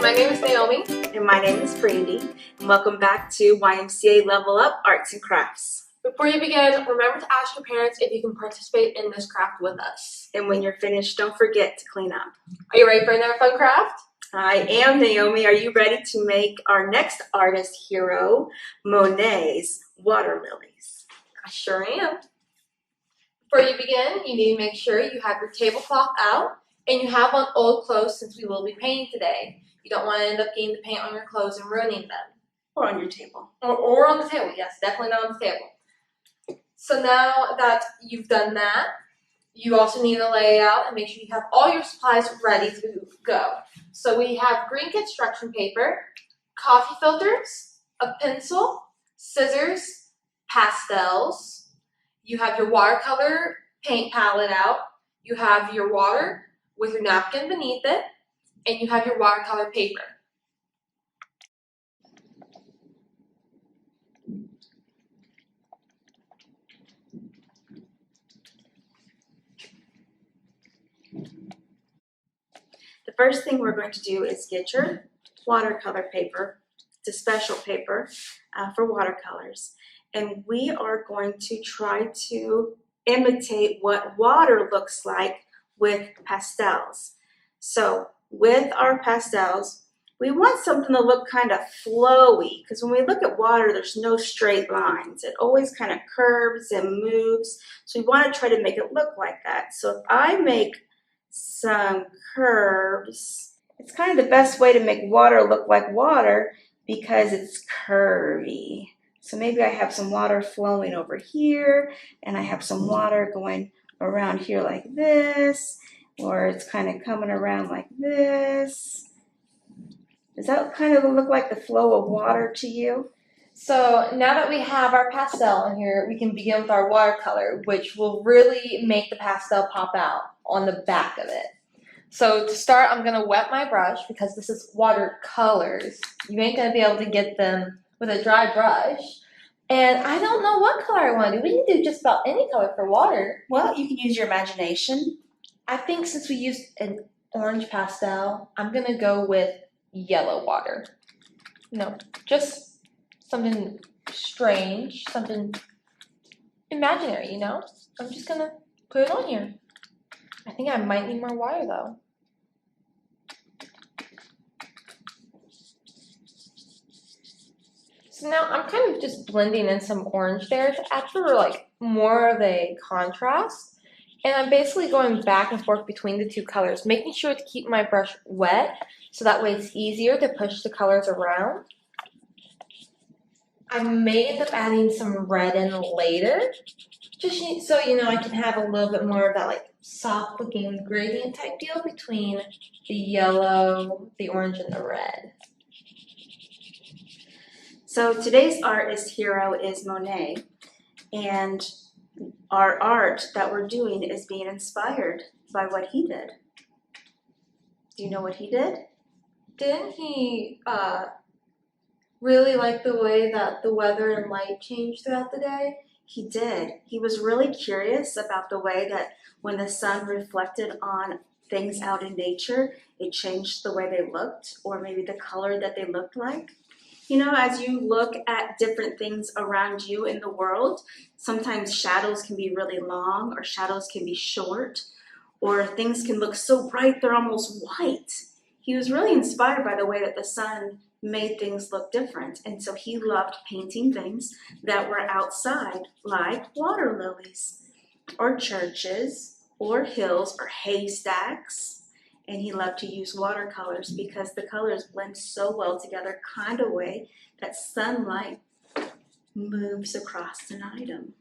my name is Naomi. And my name is Brandy. And welcome back to YMCA Level Up Arts and Crafts. Before you begin, remember to ask your parents if you can participate in this craft with us. And when you're finished, don't forget to clean up. Are you ready for another fun craft? I am, Naomi. Are you ready to make our next artist hero, Monet's water lilies? I sure am. Before you begin, you need to make sure you have your tablecloth out and you have on old clothes since we will be painting today. You don't want to end up getting the paint on your clothes and ruining them. Or on your table. Or on the table, yes, definitely not on the table. So now that you've done that, you also need to lay out and make sure you have all your supplies ready to go. So we have green construction paper, coffee filters, a pencil, scissors, pastels. You have your watercolor paint palette out. You have your water with your napkin beneath it, and you have your watercolor paper. The first thing we're going to do is get your watercolor paper. It's a special paper for watercolors. And we are going to try to imitate what water looks like with pastels. So with our pastels, we want something to look kind of flowy, because when we look at water, there's no straight lines. It always kind of curves and moves. So we want to try to make it look like that. So if I make some curves, it's kind of the best way to make water look like water because it's curvy. So maybe I have some water flowing over here, and I have some water going around here like this, or it's kind of coming around like this. Does that kind of look like the flow of water to you? So now that we have our pastel in here, we can begin with our watercolor, which will really make the pastel pop out on the back of it. So to start, I'm going to wet my brush because this is watercolors. You ain't going to be able to get them with a dry brush. And I don't know what color I want to do. We can do just about any color for water. Well, you can use your imagination. I think since we used an orange pastel, I'm going to go with yellow water. No, just something strange, something imaginary, you know? I'm just going to put it on here. I think I might need more water though. So now I'm kind of just blending in some orange there to add for like more of a contrast. And I'm basically going back and forth between the two colors, making sure to keep my brush wet so that way it's easier to push the colors around. I may end up adding some red in later, just so you know I can have a little bit more of that like soft looking gradient type deal between the yellow, the orange, and the red. So today's artist hero is Monet, and our art that we're doing is being inspired by what he did. Do you know what he did? Didn't he really like the way that the weather and light changed throughout the day? He did. He was really curious about the way that when the sun reflected on things out in nature, it changed the way they looked, or maybe the color that they looked like. You know, as you look at different things around you in the world, sometimes shadows can be really long, or shadows can be short, or things can look so bright they're almost white. He was really inspired by the way that the sun made things look different, and so he loved painting things that were outside, like water lilies, or churches, or hills, or haystacks. And he loved to use watercolors because the colors blend so well together, kind of way that sunlight moves across an item.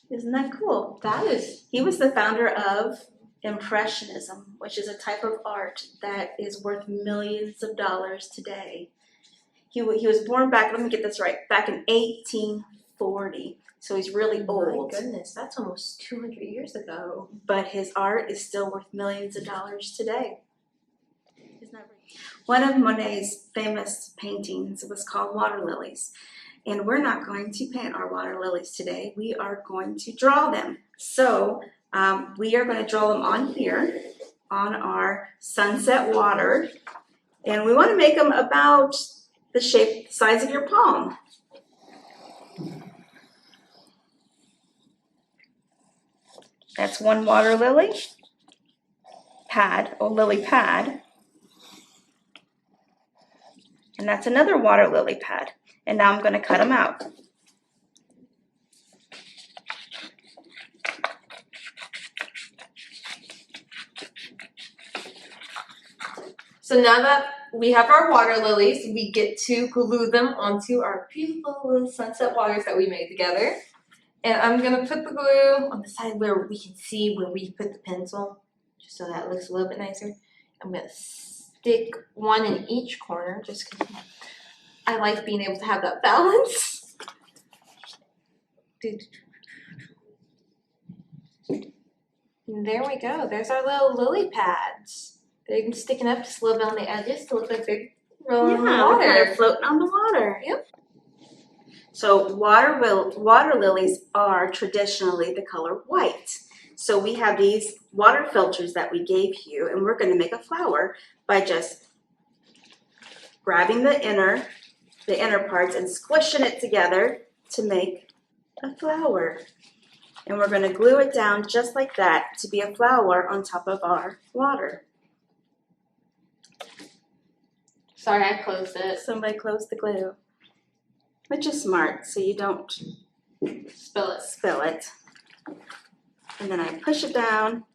Isn't that cool? That is. He was the founder of Impressionism, which is a type of art that is worth millions of dollars today. He was born back, let me get this right, back in 1840. So he's really old. My goodness, that's almost 200 years ago. But his art is still worth millions of dollars today. Isn't that right? One of Monet's famous paintings was called Water Lilies. And we're not going to paint our water lilies today. We are going to draw them. So we are going to draw them on here on our sunset water. And we want to make them about the shape, size of your palm. That's one water lily pad, or lily pad. And that's another water lily pad. And now I'm going to cut them out. So now that we have our water lilies, we get to glue them onto our beautiful little sunset waters that we made together. And I'm gonna put the glue on the side where we can see where we put the pencil, just so that it looks a little bit nicer. I'm gonna stick one in each corner, just because I like being able to have that balance. And there we go, there's our little lily pads. They're sticking up just a little bit on the edges to look like they're rolling in the water. They're floating on the water. Yep. So water lilies are traditionally the color white. So we have these water filters that we gave you, and we're going to make a flower by just grabbing the inner parts and squishing it together to make a flower. And we're going to glue it down just like that to be a flower on top of our water. Sorry, I closed it. Somebody close the glue, which is smart so you don't spill it. And then I push it down,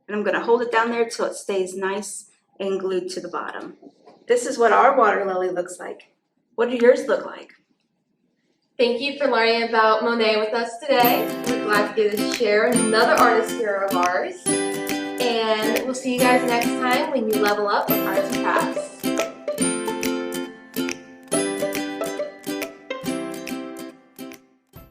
and I'm going to hold it down there till it stays nice and glued to the bottom. This is what our water lily looks like. What do yours look like? Thank you for learning about Monet with us today. We're glad to get to share another artist hero of ours. And we'll see you guys next time when you level up with arts and crafts.